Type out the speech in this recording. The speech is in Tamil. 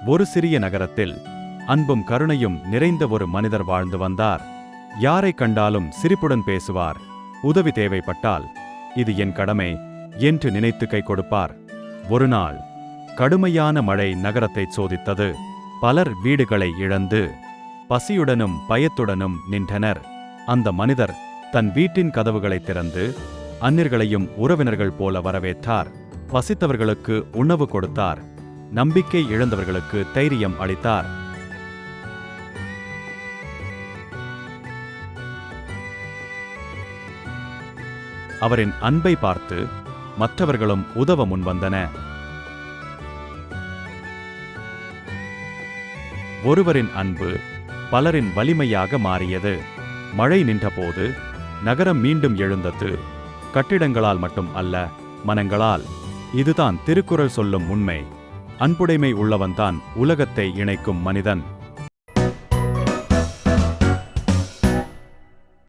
ஒரு சிறிய நகரத்தில் அன்பும் கருணையும் நிறைந்த ஒரு மனிதர் வாழ்ந்து வந்தார். யாரை கண்டாலும் சிரிப்புடன் பேசுவார். உதவி தேவைப்பட்டால் இது என் கடமை என்று நினைத்து கை கொடுப்பார். ஒரு நாள் கடுமையான மழை நகரத்தைச் சோதித்தது. பலர் வீடுகளை இழந்து பசியுடனும் பயத்துடனும் நின்றனர். அந்த மனிதர் தன் வீட்டின் கதவுகளை திறந்து அந்நியர்களையும் உறவினர்கள் போல வரவேற்றார். பசித்தவர்களுக்கு உணவு கொடுத்தார். நம்பிக்கை இழந்தவர்களுக்கு தைரியம் அளித்தார். அவரின் அன்பை பார்த்து மற்றவர்களும் உதவ முன்வந்தன. ஒருவரின் அன்பு பலரின் வலிமையாக மாறியது. மழை நின்றபோது நகரம் மீண்டும் எழுந்தது. கட்டிடங்களால் மட்டும் அல்ல, மனங்களால். இதுதான் திருக்குறள் சொல்லும் உண்மை. அன்புடைமை உள்ளவன்தான் உலகத்தை இணைக்கும் மனிதன்.